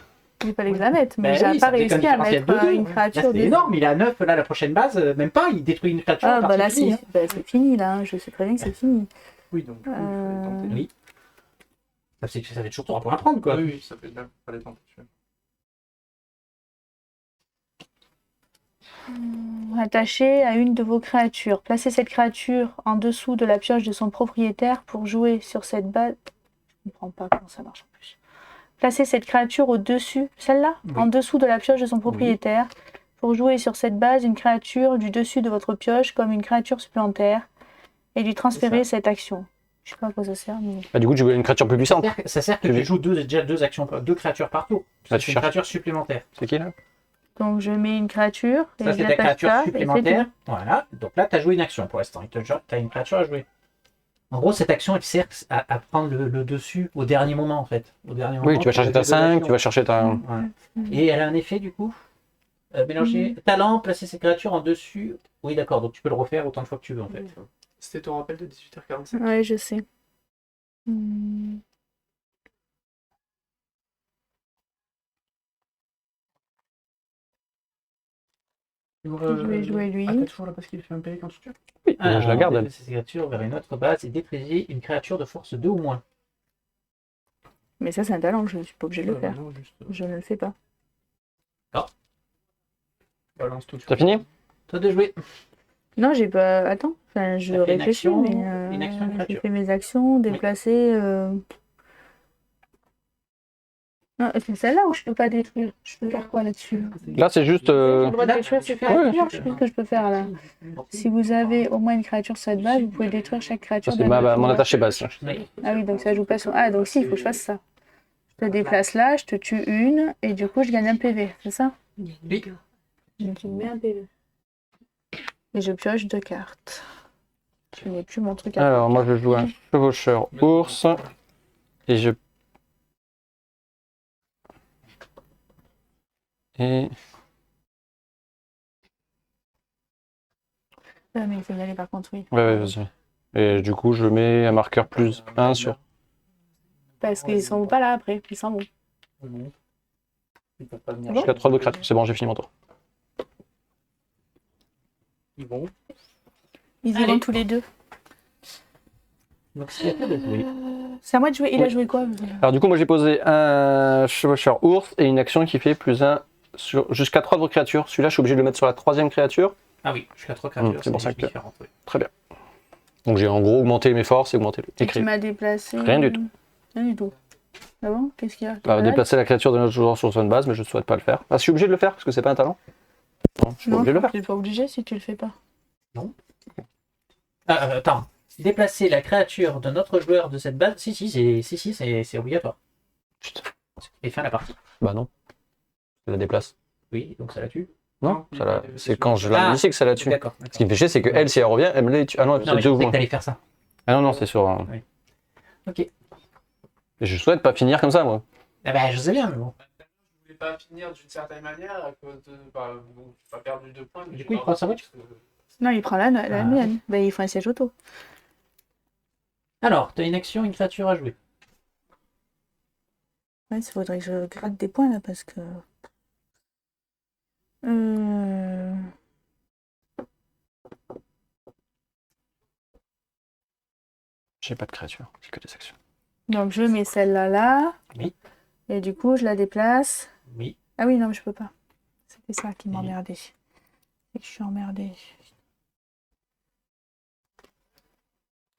Il fallait que je la mette. Mais Bah j'ai oui, pas ça fait réussi qu'un à mettre différentiel de deux. une Là, créature. c'est de- énorme, il est à 9, là, la prochaine base, même pas, il détruit une créature. Ah bah là, fini, c'est bah, c'est fini là. Je sais très bien que c'est fini. Oui, donc du coup, il fallait tenter. Oui. Ça fait toujours 3 points à prendre, quoi. Oui, ça fait bien. Fallait tenter. Attaché à une de vos créatures. Placez cette créature en dessous de la pioche de son propriétaire pour jouer sur cette base. Je comprends pas comment ça marche en plus. Placez cette créature au-dessus, celle-là, Oui. en dessous de la pioche de son propriétaire pour jouer sur cette base une créature du dessus de votre pioche comme une créature supplémentaire et lui transférer cette action. Je sais pas à quoi ça sert, mais. Bah, du coup, tu veux une créature plus puissante. Ça sert que Tu tu veux- joues déjà deux actions, 2 créatures par tour. Bah, C'est tu une cherches. créature supplémentaire. C'est qui là? Donc je mets une créature et Ça, c'est ta j'attache créature ça, et c'est supplémentaire. tout. Voilà. Donc là, tu as joué une action pour l'instant. Tu as une créature à jouer. En gros, cette action, elle sert à prendre le dessus au dernier moment, en fait. Au dernier moment, Oui, tu vas chercher ta 5, tu vas chercher ta. Ouais. Et elle a un effet, du coup. Mélanger talent, placer cette créature en dessus. Oui, d'accord. Donc tu peux le refaire autant de fois que tu veux, en fait. C'était ton rappel de 18h45. Ouais, je sais. Hmm. Je vais jouer lui. Ah, t'as toujours la bascule fait un PV quand tu tires? Oui, je la garde, elle. Cette créature vers une autre base et détruisez une créature de force 2 ou moins. Mais ça, c'est un talent, je ne suis pas obligée de le Ouais, faire. bah non, juste, Je ne le fais pas. balance tout. T'as fini? Toi de jouer. Non, j'ai pas. Attends, enfin, je T'as fait une réfléchis, action, mais une action, une j'ai créature. fait mes actions, déplacer. Non, c'est celle-là où je peux pas détruire. Je peux faire quoi là-dessus? Là, c'est juste. J'ai le droit de détruire ces Ouais, créatures. tu Je peux. sais ce que je peux faire là. Si vous avez au moins une créature sur cette base, vous pouvez détruire chaque créature. C'est d'un autre mon joueur. attaché base. Ça. Oui. Ah oui, donc ça joue pas sur. Ah, donc si, il faut que je fasse ça. Je te déplace là, je te tue une, et du coup, je gagne un PV, c'est ça? Oui. Donc, tu me mets un PV. Et je pioche 2 cartes. Je n'ai plus mon truc à Alors, moi, je joue un chevaucheur ours. Et je. Et. Ah, mais il faut y aller par contre, oui. Ouais, vas-y. Et du coup, je mets un marqueur plus 1 sur. Parce qu'ils sont pas là après, ils s'en vont. Ils peuvent pas venir. Bon. Jusqu'à 3 de créatures. C'est bon, j'ai fini mon tour. Ils vont. Ils y Allez. vont tous les deux. Donc c'est à toi de jouer. C'est à moi de jouer. Il a Oui. joué quoi? Alors, du coup, moi, j'ai posé un chevaucheur ours et une action qui fait plus 1 sur jusqu'à 3 de vos créatures. Celui-là, je suis obligé de le mettre sur la 3e créature. Ah oui, jusqu'à 3 créatures. C'est pour ça que- différent. Oui. Très bien. Donc, j'ai en gros augmenté mes forces et augmenté le. Tu Écrit. m'as déplacé. Rien du tout. Rien du tout. Ah bon? Qu'est-ce qu'il y a? Bah, déplacer la créature de notre joueur sur son base, mais je ne souhaite pas le faire. Ah, je suis obligé de le faire parce que c'est pas un talent? Non, je suis pas Non, obligé de le faire. tu n'es pas obligé si tu le fais pas. Attends. Déplacer la créature de notre joueur de cette base. Si, c'est obligatoire. Putain. Et fin la partie. Bah non. Je la déplace. Oui, donc ça la tue. Non, Non, ça la- il est c'est quand je la Ah. ici que ça la tue. D'accord. Ce qui me fait chier, c'est que elle, si elle revient, elle me les tue. Ah non, Non, c'est mais 2 je ou pensais moins. que t'allais faire ça. Ah non, non, c'est sur. Ok. Et je souhaite pas finir comme ça, moi. Ah bah, je sais bien, mais bon. Je voulais pas finir d'une certaine manière à cause de. Bah, bon, j'ai pas perdu 2 points. Mais Du j'ai coup, il pas prend sa réussi, voiture. parce que- Non, il prend la Ah. mienne. Ben, il faut un siège auto. Alors, t'as une action, une créature à jouer. Ouais, il faudrait que je gratte des points là parce que. J'ai pas de créature, j'ai que des actions. Donc je mets celle-là là. Oui. Et du coup, je la déplace. Oui. Ah oui, non, mais je peux pas. C'était ça qui Oui. m'emmerdait. C'est que je suis emmerdée.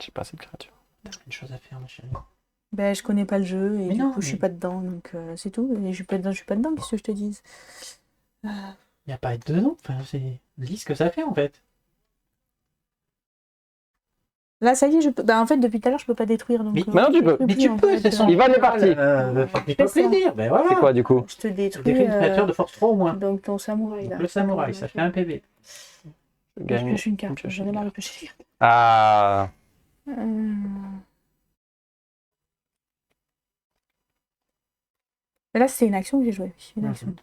J'ai pas assez de créature. T'as une chose à faire, ma chérie. Ben, je connais pas le jeu et Mais du non, coup, je suis mais- pas dedans. Donc c'est tout. Et je suis pas dedans, qu'est-ce que je te dise? Il n'y a pas à être dedans. Enfin, c'est. Dis ce que ça fait en fait. Là, ça y est, je peux. Ben, en fait, depuis tout à l'heure, je peux pas détruire. Donc, Mais maintenant, tu je peux. détruis Mais plus, tu en peux, fait. c'est son. Ivan est parti. Fais-toi fais ça. plaisir. Ben voilà. C'est quoi du coup? Je te Tu détruis. défais une créature de force 3 au moins. Donc ton samouraï Donc, là. le samouraï, ça fait un PV. Je Je gagne. pioche une carte. pioche J'en ai une marre de piocher les cartes. Ah. Là, c'est une action que j'ai jouée. Oui, une Mhm. action.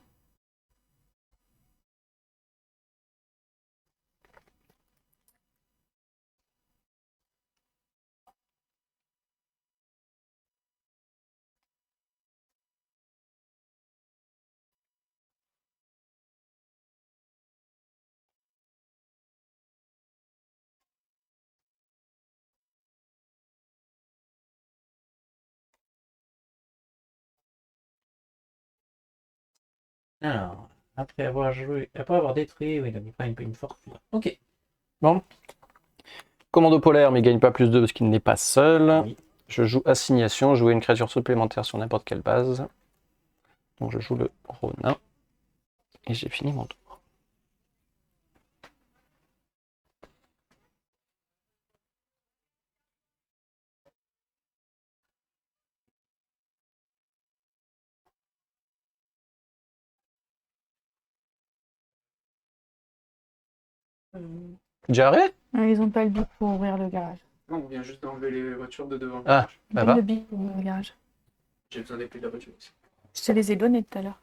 Alors, après avoir joué, après avoir détruit, oui, donc il prend une force. Ok. Commando polaire, mais il gagne pas plus 2 parce qu'il n'est pas seul. Oui. Je joue assignation, jouer une créature supplémentaire sur n'importe quelle base. Donc je joue le Ronin. Et j'ai fini mon tour. Déjà arrivé? Ils ont pas le bic pour ouvrir le garage. Non, on vient juste d'enlever les voitures de devant. Ah, bah Donne va. le bic pour ouvrir le garage. J'ai besoin des clés de la voiture aussi. Je te les ai donnés tout à l'heure.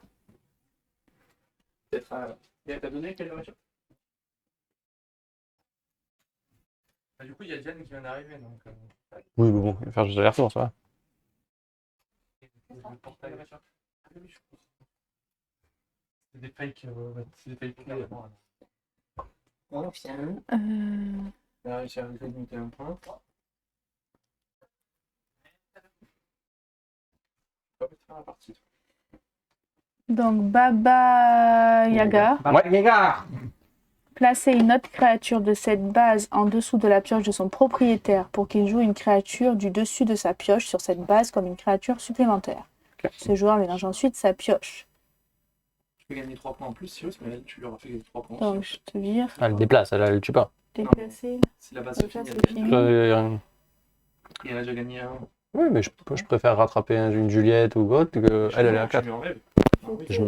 Peut-être à. T'as donné les clés de la voiture? Du coup, il y a Diane qui vient d'arriver, donc... Oui, mais bon, il va faire juste aller-retour, ça va. Le portail. C'est des fakes, c'est des fakes clés. On vient. Il a réussi à gagner un point. On va faire la partie. Donc, Baba Yaga. Baba Yaga. Placez une autre créature de cette base en dessous de la pioche de son propriétaire pour qu'il joue une créature du dessus de sa pioche sur cette base comme une créature supplémentaire. Ok. Ce joueur mélange ensuite sa pioche. Tu peux gagner 3 points en plus, Cyrus, mais elle, tu leur as fait gagner 3 points. Donc, je te vire. Elle déplace, elle le tue pas. Déplacer. Si la base Ça, se finit, c'est fini. et elle a déjà gagné un. Oui, mais je préfère rattraper une Juliette ou autre que elle est à 4.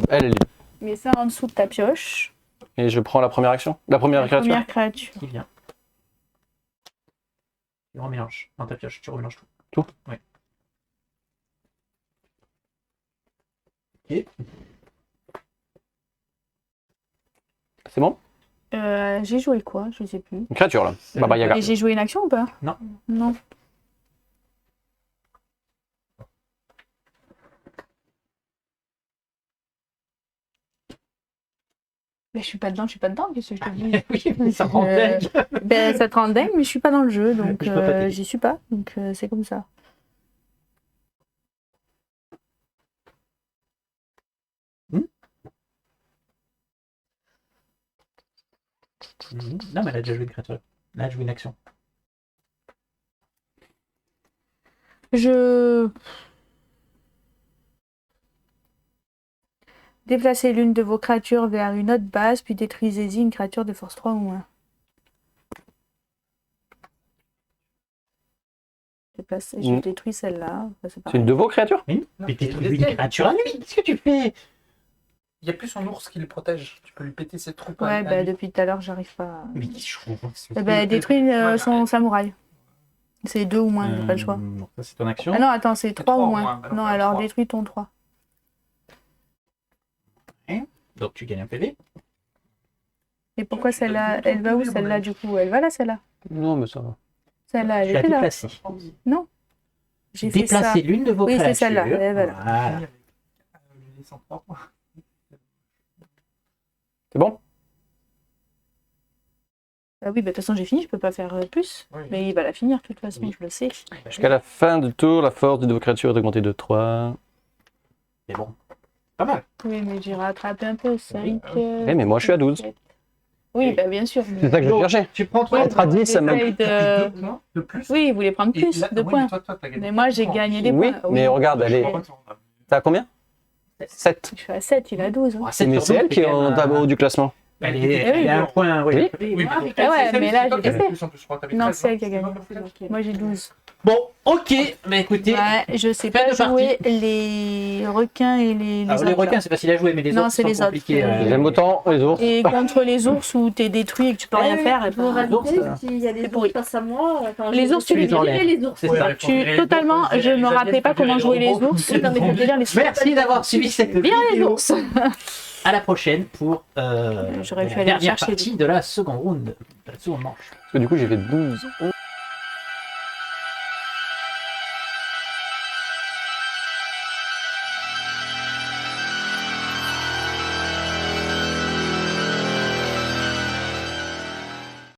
Elle est libre. Mets ça en dessous de ta pioche. Et je prends la première action. La première La créature. première créature. Qui vient. Tu remélanges dans ta pioche, tu remélanges tout. Tout? Oui. Ok. C'est bon? J'ai joué quoi? Je sais plus. Une créature là. Baba Yaga. Et j'ai joué une action ou pas? Non. Non. Ben, je suis pas dedans, qu'est-ce que je te dis? Oui, ça rend dingue. Ben, ça te rend dingue, mais je suis pas dans le jeu, donc Je peux pas t'aider. j'y suis pas, donc c'est comme ça. Non, mais elle a déjà joué une créature. Là, elle a joué une action. Je... Déplacez l'une de vos créatures vers une autre base, puis détruisez-y une créature de force 3 ou moins. Je détruis celle-là. Enfin, C'est une de vos créatures? Mais détruis une créature à lui. Qu'est-ce que tu fais? Il y a plus un ours qui le protège. Tu peux lui péter ses troupes. Ouais, à bah lui. depuis tout à l'heure, j'arrive pas à... Mais qu'est-ce que je Eh ben, détruis son samouraï. C'est 2 ou moins, j'ai pas le choix. Ça, c'est ton action. Ah non, attends, c'est 3 3 ou ou moins. moins. Alors, Non, pas alors 3. détruis ton 3. Donc, tu gagnes un PV. Et pourquoi celle-là, elle va où celle-là du coup? Elle va là, celle-là? Non, mais ça va. Celle-là, elle Tu l'as était là. déplacée. J'ai fait ça. Déplacer l'une de vos Oui, c'est créatures. celle-là. Et voilà. Voilà. Les 103 points. C'est bon? Bah oui, bah de toute façon, j'ai fini, je peux pas faire plus. Oui. Mais il va la finir, de toute façon, Oui. je le sais. Jusqu'à la fin du tour, la force de vos créatures est augmentée de 3. Mais bon, pas mal. Oui, mais j'ai rattrapé un peu. 5. Eh, mais moi, je suis à 12. Oui, bah bien sûr. C'est ça que je cherchais. Tu prends 3 Être à 10, ça me... Essaye de... De plus. Oui, il voulait prendre Et plus là- de oui, points. mais toi, t'as gagné Mais moi, j'ai points. gagné des Oui, points. mais regarde, elle est... T'as combien 7. Je suis à 7, il a 12. hein. Mais c'est elle qui est en tableau du classement. Elle Eh est oui, à un point, oui. Oui. Oui, Ah ouais, mais là, j'ai gagné. baissé. Non, c'est elle qui a gagné. Moi, j'ai 12. Bon, ok. Mais écoutez, Ouais, je sais Fin pas de jouer les requins et les alors, autres. les requins, là. c'est facile à jouer, mais les Non, autres c'est sont les autres. compliqués. J'aime autant les ours. Et contre les ours où t'es détruit et que tu peux rien faire. Pour ben, rajouter, ça. s'il y a des C'est ours pourri. face à moi, enfin, Les je- ours, tu je les vais enlèves. virer les ours. C'est Ouais, ça. il faut Je suis virer les totalement, ours, faut je virer me les rappelais pas aliens, comment jouer les robots. ours. Non, mais je veux dire les Merci d'avoir suivi cette Viens les vidéo. ours. À la prochaine pour J'aurais pu la aller dernière chercher. partie de la seconde round, de la seconde manche. Parce que du coup, j'ai fait 12.